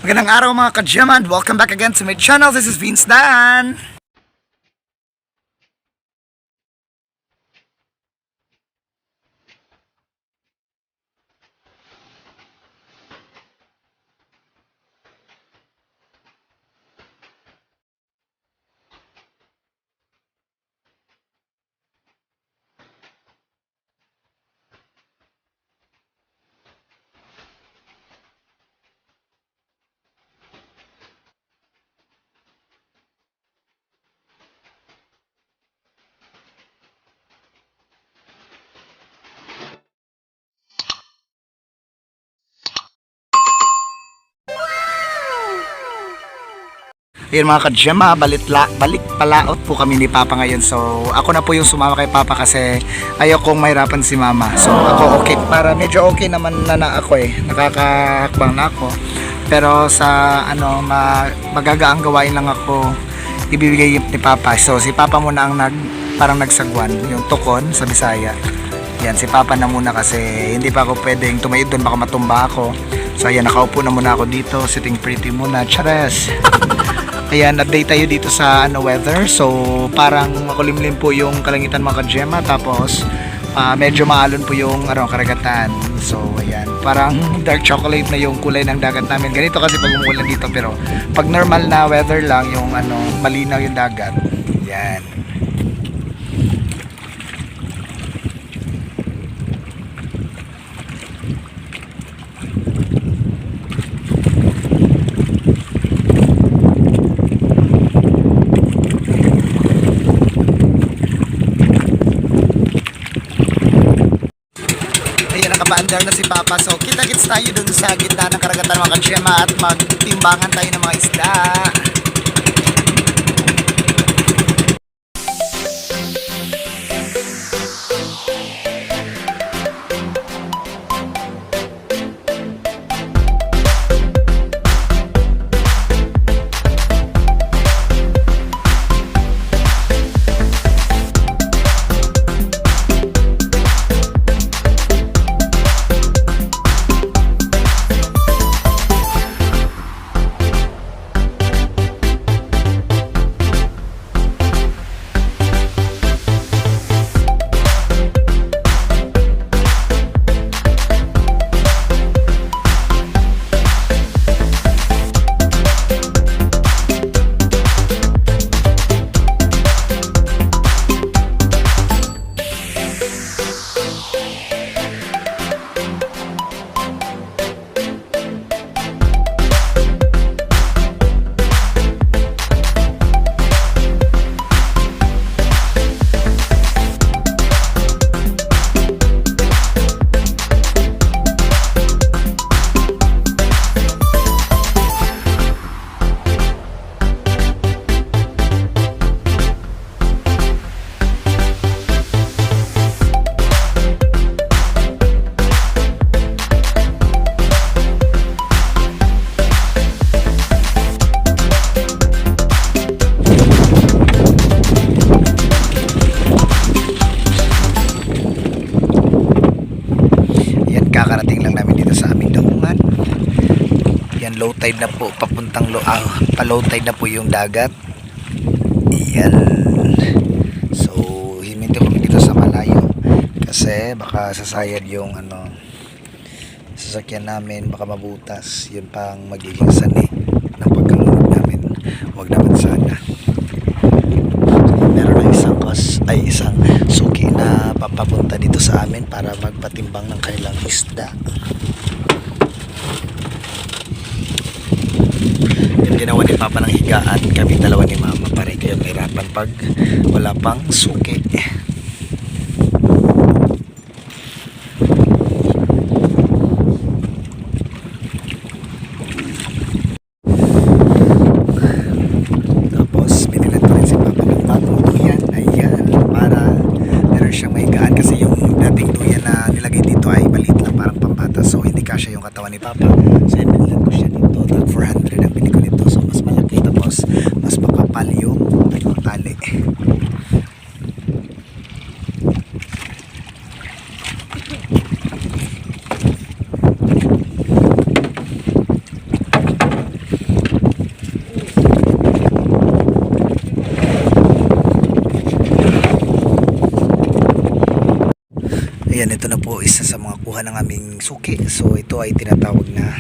Magandang araw mga ka-Gemma, and welcome back again to my channel. This is Vince Dan. Ayun mga ka-Gemma, balik palaot po kami ni Papa ngayon. So ako na po yung sumama kay Papa kasi ayaw kong mahirapan si Mama. So ako okay, para medyo okay naman na ako nakakahakbang na ako. Pero sa magagaang gawain lang ako ibibigay ni Papa. So si Papa muna ang parang nagsagwan, yung tukon sa Bisaya. Yan, si Papa na muna kasi hindi pa ako pwedeng tumayid doon, baka matumba ako. So ayan, nakaupo na muna ako dito, sitting pretty muna, chares. Ayan, update tayo dito sa weather. So parang makulimlim po yung kalangitan mga ka-Gemma. Tapos medyo maalon po yung karagatan. So ayan, parang dark chocolate na yung kulay ng dagat namin. Ganito kasi pag umuulan dito, pero pag normal na weather lang, yung malinaw yung dagat. Ayan. Nakapaandar na si Papa. So kita-kits tayo dun sa gitna ng karagatan mga ka-Gemma at magtimbangan tayo ng mga isda. Kakarating lang namin dito sa aming daungan. Yan, low tide na po, papuntang pa-low tide na po yung dagat. Yan. So himinto kami dito sa malayo kasi baka sasayad yung sasakyan namin, baka mabutas. Yun pang magiging sani ng pagkalunod namin. Huwag naman sana. Meron na isang suki na papapunta dito sa amin para magpatimbang ng kanilang isda. Yung ginawa ni Papa ng higaan, kami dalawa ni Mama, pare kayo mahirapan pag wala pang suki. Katawan ni Papa. So yan ko siya dito. Tag 400 ang bili ko nito. So mas malaki, tapos mas makapal yung tali. ito na po isa sa mga kuha ng aming suki. So ito ay tinatawag na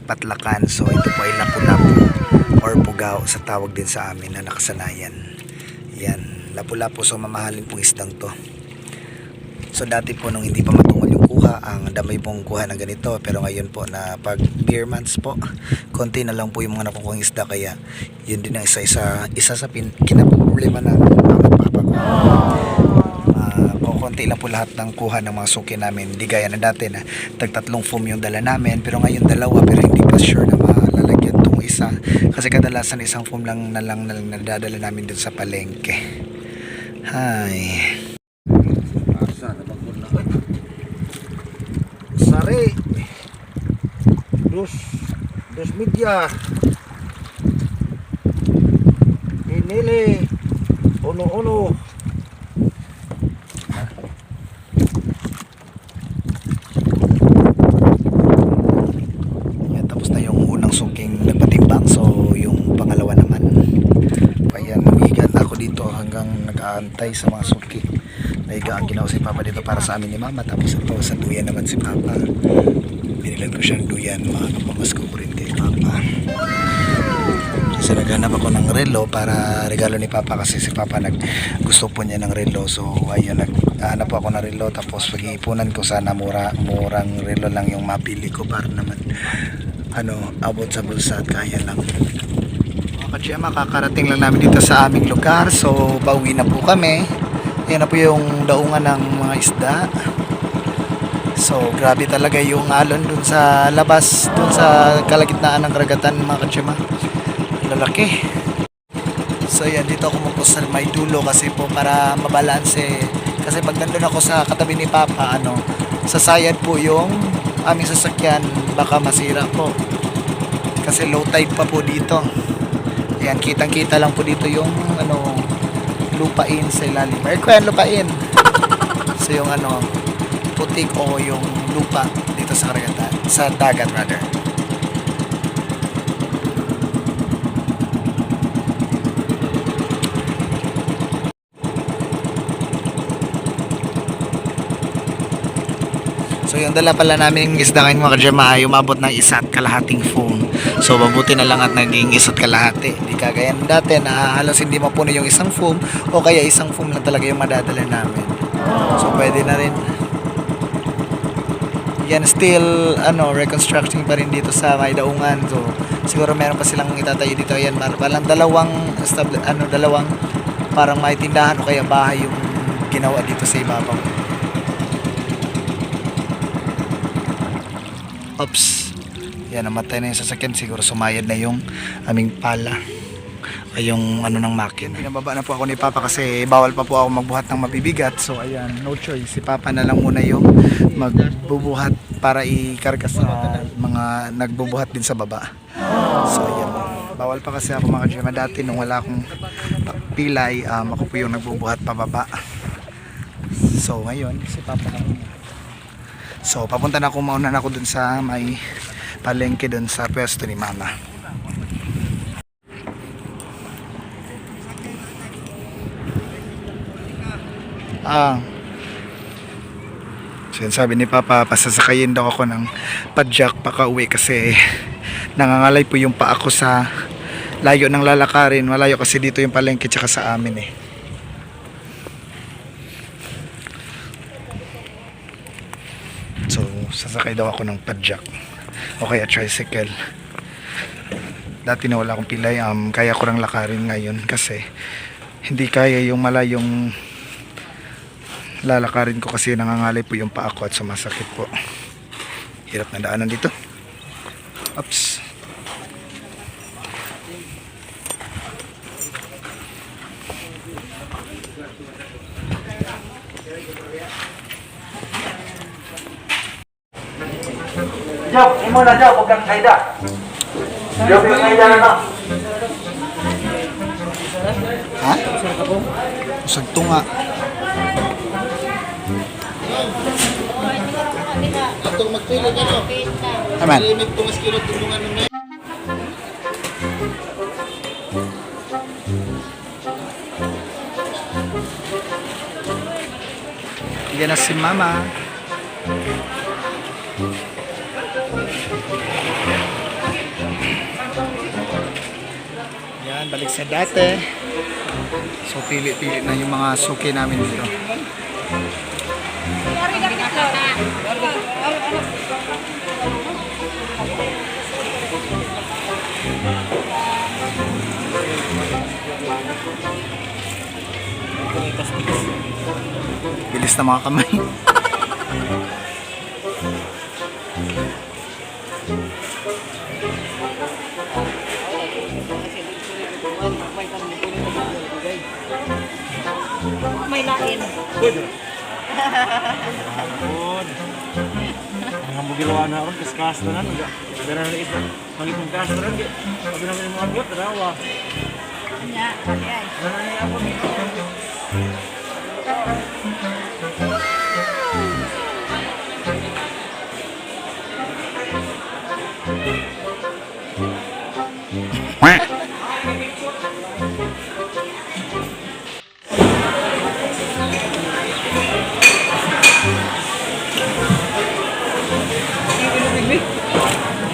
patlakan. So ito po ay lapu-lapu or pugao sa tawag din sa amin na nakasanayan. Yan, lapu-lapu. So mamahalin pong isdang to. So dati po nung hindi pa matungol yung kuha, ang damay pong kuha ng ganito. Pero ngayon po na pag beer months po, konti na lang po yung mga nakukuhang isda. Kaya yun din ang isa sa kinaproblema na papa ko. Konti lang po lahat ng kuha ng mga suki namin. Hindi gaya na dati na tagtatlong foam yung dala namin. Pero ngayon dalawa, pero hindi pa sure na malalagyan itong isa. Kasi kadalasan isang foam lang na nadadala namin dun sa palengke. Hay. Sari. Dos media. Inili. Uno. Tapos na yung unang suking nagpatimbang, so yung pangalawa naman. Kaya namigan ako dito hanggang nag-aantay sa mga suki. Naiga ang ginawa si Papa dito para sa amin ni Mama. Tapos ito sa duyan naman si Papa. Binilan ko siya ng duyan, mga kapamasko ko rin kay Papa. Kasi naghanap ako ng relo para regalo ni Papa, kasi si Papa gusto po niya ng relo. So ayun, naghanap ako ng relo, tapos pag-iipunan ko sana murang relo lang yung mapili ko para naman abot sa bulsa at kaya lang. Mga ka-GMA, kakarating lang namin dito sa aming lugar, so pauwi na po kami. Yan na po yung daungan ng mga isda. So grabe talaga yung alon dun sa labas, dun sa kalagitnaan ng karagatan, mga ka-GMA. Lalaki. So yan, dito ako po sa may dulo kasi po para mabalanse. Kasi pag nandun ako sa katabi ni Papa, sasayad po yung aming sasakyan, baka masira po kasi low tide pa po dito. Ayan, kitang kita lang po dito yung lupain sa ilalim. Lupain. So yung putik o yung lupa dito sa karagatan, sa dagat rather. So yung dala pala namin yung isda ngayon, mga ka-GMA, ay umabot ng 1.5 foam. So mabuti na lang at naging 1.5. Hindi kagaya ng dati na halos hindi mapuno yung isang foam, o kaya isang foam lang talaga yung madadala namin. So pwede na rin. Yan, still reconstructing pa rin dito sa may daungan. So siguro meron pa silang itatayo dito. Ayan, parang dalawang parang may tindahan o kaya bahay yung ginawa dito sa ibabaw. Oops. Yan, namatay na yung sasakyan. Siguro sumayad na yung aming pala. Ay yung ng makin. Pinababa na po ako ni Papa kasi bawal pa po ako magbuhat ng mabibigat. So ayan, no choice. Si Papa na lang muna yung magbubuhat para ikarga sa mga nagbubuhat din sa baba. So ayan. Bawal pa kasi ako, mga ka-GMA. Dati nung wala akong pilay, ako po yung nagbubuhat pababa. So ngayon, si Papa na muna. So papunta na ako, mauna na ako dun sa may palengke dun sa pwesto ni Mama. So yun, sabi ni Papa, pasasakayin daw ako ng padjak paka-uwi kasi nangangalay po yung paa ko sa layo ng lalakarin. Malayo kasi dito yung palengke tsaka sa amin eh. So sasakay daw ako ng padjak o kaya tricycle. Dati na wala akong pilay, kaya ko lang lakarin ngayon kasi hindi kaya yung malayong lalakarin ko kasi nangangalay po yung paa ko at sumasakit po. Hirap na daanan dito. Oops. Job, imo na job, huwag kang kaida. Job, yung kaida na. Ha? Usag to nga. Atong magpili ka no. Aman. Limit ko mas kirot tulungan mo. Yan na si Mama. Ayan, balik sa dati. So, pili-pili na yung mga suki namin dito. Bilis na mga kamay. May lain. Ang bugilawa na ron, kaskas na nan. Pero na ito, mangitong kas na ron. Sabi namin yung mga bot, darawa. Nya, kaya.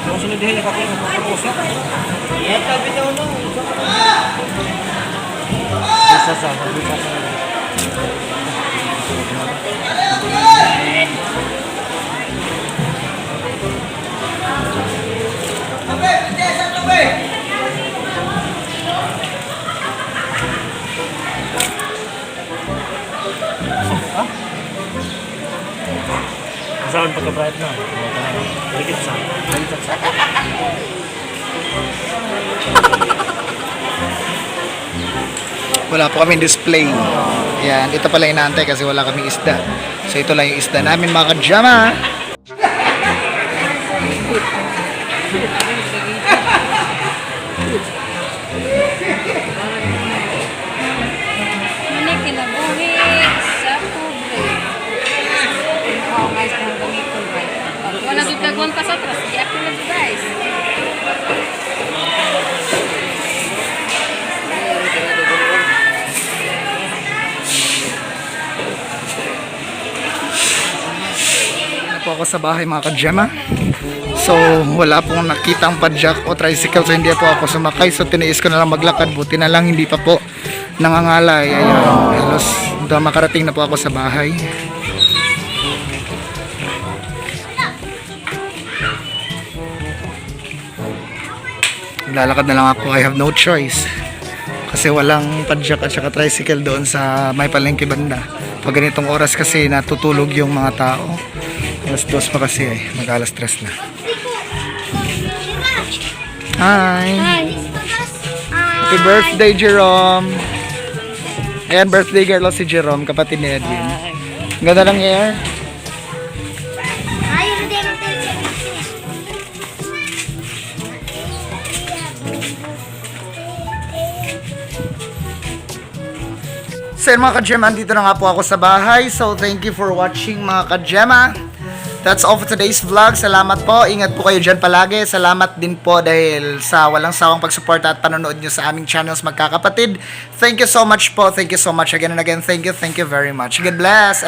Ang sunod din, nakakita ng pagpusok. Ito, bitaw no. Bisa sa. Saan pagka-bright na? Dikit sa. Wala po kaming display. Yan, ito pala inaantay kasi wala kaming isda. So ito lang yung isda namin mga kajama. Ini kinabuhi sa pobre. Oh, guys, kung ganito, guys. Wala dito ka sa atras. Di ako na guys. Po ako sa bahay mga kajama. So wala pong nakitang padjak o tricycle, so hindi po ako sumakay, so tiniis ko na lang maglakad. Buti na lang hindi pa po nangangalay. Ayun, halos makarating na po ako sa bahay. Lalakad na lang ako, I have no choice kasi walang padjak at saka tricycle doon sa may palengke banda. Pag ganitong oras kasi natutulog yung mga tao. Alas 2 pa kasi mag alas 3 na. Hi! Happy birthday, Jerome! Ayan, birthday girl si Jerome, kapatid ni Edwin. Ganda lang hair. So yun mga kajema, andito na nga po ako sa bahay. So thank you for watching mga kajema. That's all for today's vlog. Salamat po. Ingat po kayo dyan palagi. Salamat din po dahil sa walang sawang pagsuporta at panonood nyo sa aming channels magkakapatid. Thank you so much po. Thank you so much again and again. Thank you very much. God bless.